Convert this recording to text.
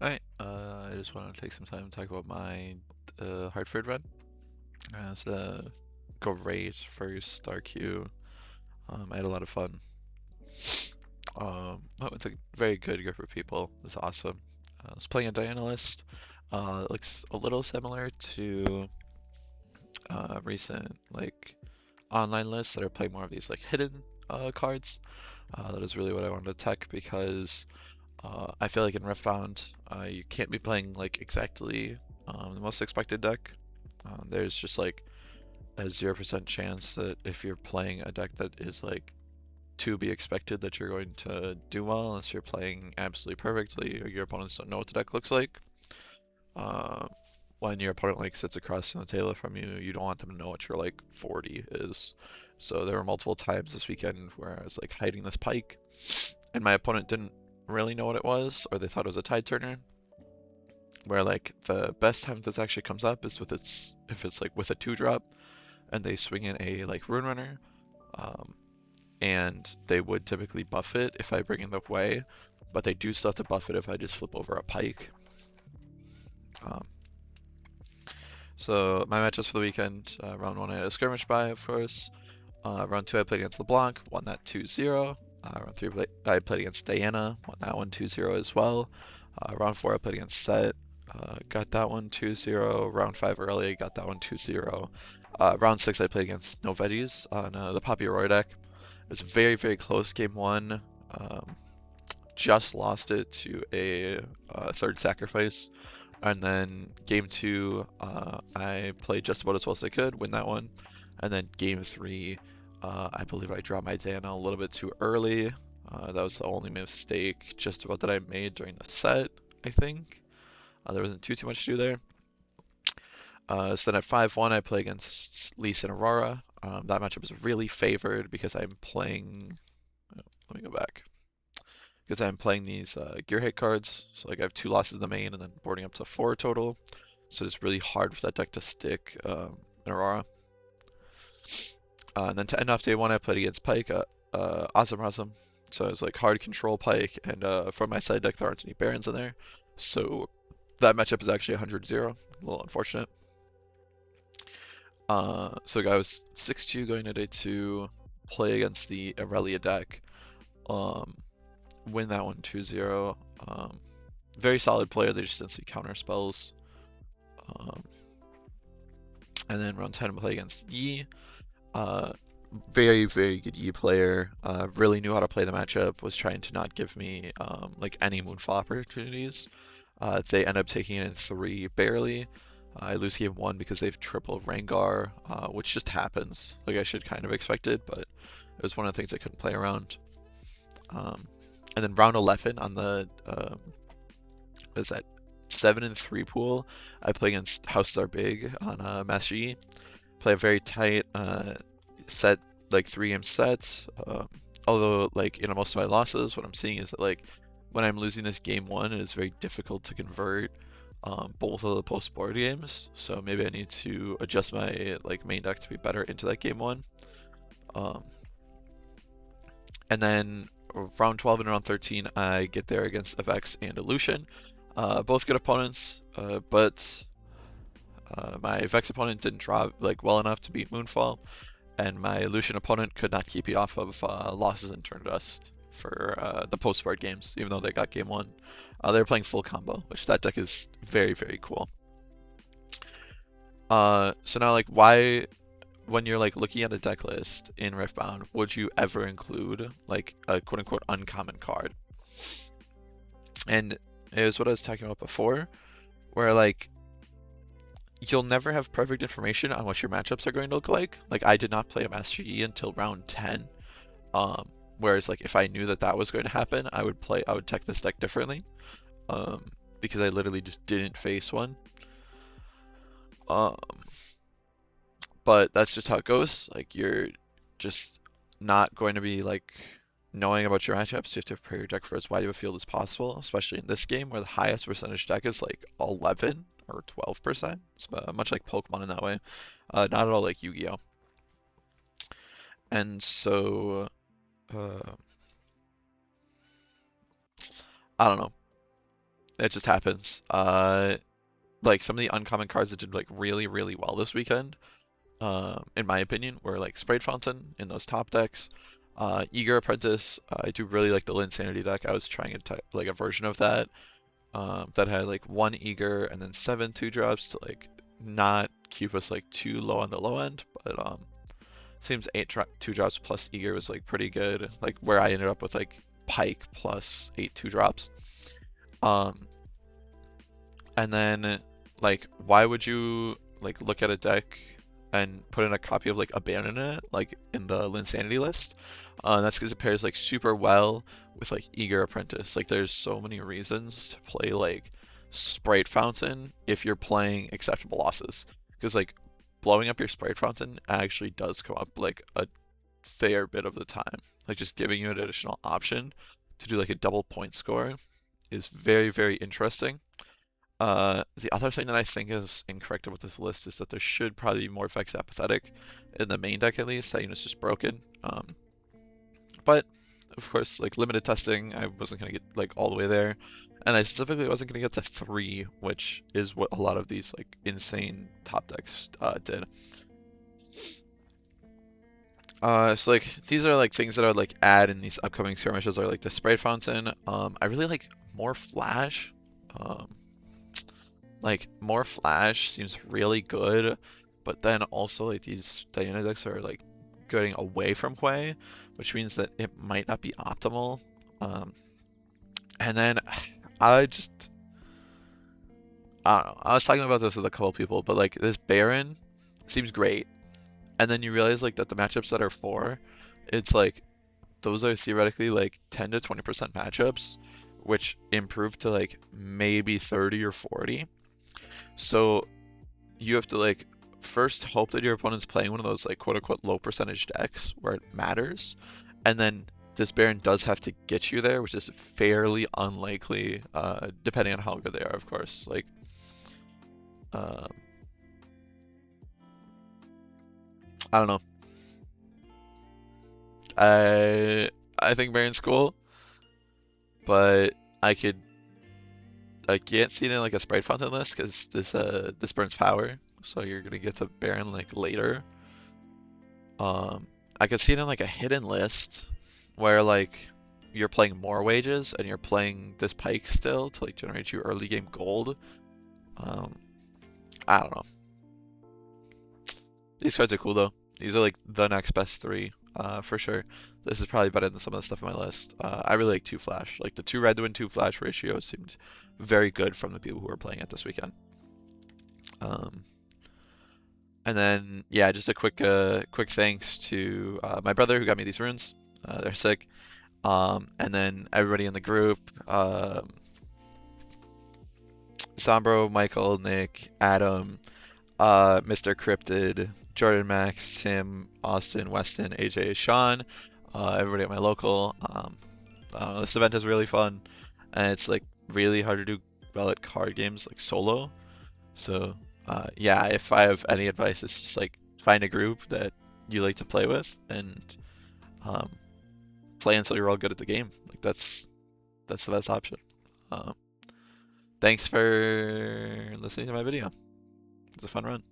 Alright, I just want to take some time to talk about my Hartford run. It's a great first RQ. I had a lot of fun. With a very good group of people. It was awesome. I was playing a Dianalyst. It looks a little similar to recent online lists that are playing more of these hidden cards. That is really what I wanted to tech because I feel like in Riftbound, you can't be playing exactly the most expected deck. There's just a 0% chance that if you're playing a deck that is to be expected that you're going to do well unless you're playing absolutely perfectly or your opponents don't know what the deck looks like. Uh, when your opponent sits across from the table from you, you don't want them to know what your 40 is. So there were multiple times this weekend where I was hiding this pike, and my opponent didn't really know what it was, or they thought it was a tide turner. Where the best time this actually comes up is with if it's with a 2-drop, and they swing in a Rune Runner, um, and they would typically buff it if I bring in the way, but they do still have to buff it if I just flip over a pike. Um, so my matchups for the weekend, round 1 I had a skirmish by, of course. Round 2 I played against LeBlanc, won that 2-0. Round 3 I played against Diana, won that one 2-0 as well. Round 4 I played against Set, got that one 2-0. Round 5 early, got that one 2-0. Round 6 I played against Novedes on the Poppy Aurora deck. It was very, very close game 1. Just lost it to a third sacrifice. And then game 2, I played just about as well as I could, win that one. And then game 3, I believe I dropped my Diana a little bit too early. That was the only mistake just about that I made during the set, I think. There wasn't too much to do there. So then at 5-1, I play against Lise and Aurora. That matchup is really favored because I'm playing. Oh, let me go back. Because I'm playing these gear hit cards. So I have 2 losses in the main and then boarding up to 4 total. So it's really hard for that deck to stick in Aurora. And then to end off day 1, I played against Pike. Awesome. So it's hard control Pike, and for my side deck, there aren't any Barons in there. So that matchup is actually 100-0. A little unfortunate. So I was 6-2 going to day 2, play against the Aurelia deck. Win that one 2-0. Very solid player, they just didn't see counter spells. And then round 10 play against Yi. Very, very good Yi player. Really knew how to play the matchup, was trying to not give me any Moonfall opportunities. They end up taking it in 3 barely. I lose game 1 because they've triple Rengar, which just happens. I should kind of expect it, but it was one of the things I couldn't play around. And then round 11 on the is that 7-3 pool, I play against House Star Big on Master Yi. Play a very tight set, 3-game set. Although in most of my losses, what I'm seeing is that when I'm losing this game 1, it is very difficult to convert both of the post-board games. So maybe I need to adjust my main deck to be better into that game 1. And then round 12 and round 13, I get there against Avex and Illusion. Both good opponents, but my Vex opponent didn't draw well enough to beat Moonfall, and my Illusion opponent could not keep me off of losses in Turn Dust for the post-board games, even though they got game 1. They were playing full combo, which that deck is very, very cool. So now why, when you're looking at a deck list in Riftbound, would you ever include a quote-unquote uncommon card? And it was what I was talking about before, where you'll never have perfect information on what your matchups are going to look like. I did not play a Master Yi until round 10. Whereas if I knew that was going to happen, I would tech this deck differently. Because I literally just didn't face one. But that's just how it goes. You're just not going to be knowing about your matchups. You have to prepare your deck for as wide of a field as possible, especially in this game where the highest percentage deck is 11 or 12%. It's much like Pokemon in that way. Not at all like Yu-Gi-Oh! And so, I don't know. It just happens. Like some of the uncommon cards that did like really, really well this weekend, in my opinion, were like Sprite Fountain in those top decks. Eager Apprentice, I do really like the Linsanity deck. I was trying like a version of that, that had like one Eager and then 7 2-drops to like not keep us like too low on the low end, but seems 2-drops plus Eager was like pretty good. Like where I ended up with like Pike plus 8 2-drops. Um, and then like why would you like look at a deck and put in a copy of like Abandon it like in the Linsanity list? That's because it pairs like super well with like Eager Apprentice. Like there's so many reasons to play like Sprite Fountain if you're playing acceptable losses. Because like blowing up your Sprite Fountain actually does come up like a fair bit of the time. Like just giving you an additional option to do like a double point score is very, very interesting. The other thing that I think is incorrect with this list is that there should probably be more effects apathetic in the main deck at least. That unit's just broken. But of course, like limited testing, I wasn't gonna get like all the way there, and I specifically wasn't gonna get to 3, which is what a lot of these like insane top decks did. So like these are like things that I would like add in these upcoming skirmishes are like the Sprite Fountain. I really like more flash. Like more flash seems really good, but then also like these Diana decks are like getting away from Hwei, which means that it might not be optimal. And then I just I don't know. I was talking about this with a couple people, but like this Baron seems great, and then you realize like that the matchups that are for, it's like those are theoretically like 10 to 20% matchups, which improve to like maybe 30 or 40. So you have to like first hope that your opponent's playing one of those like quote unquote low percentage decks where it matters, and then this Baron does have to get you there, which is fairly unlikely, depending on how good they are, of course. Like, um, I don't know. I think Baron's cool, but I could I can't see it in like a Sprite Fountain list because this burns power, so you're gonna get to Baron like later. I could see it in like a hidden list where like you're playing more wages and you're playing this Pike still to like generate you early game gold. Um, I don't know. These cards are cool though. These are like the next best 3, for sure. This is probably better than some of the stuff on my list. I really like 2 flash. Like the 2 red to win 2 flash ratio seemed very good from the people who were playing it this weekend. And then yeah, just a quick thanks to my brother who got me these runes. They're sick. And then everybody in the group, Sombro, Michael, Nick, Adam, Mr. Cryptid, Jordan Max, Tim, Austin, Weston, AJ, Sean, everybody at my local. This event is really fun, and it's like really hard to do well at card games like solo. So yeah, if I have any advice, it's just like find a group that you like to play with and play until you're all good at the game. Like that's the best option. Thanks for listening to my video. It was a fun run.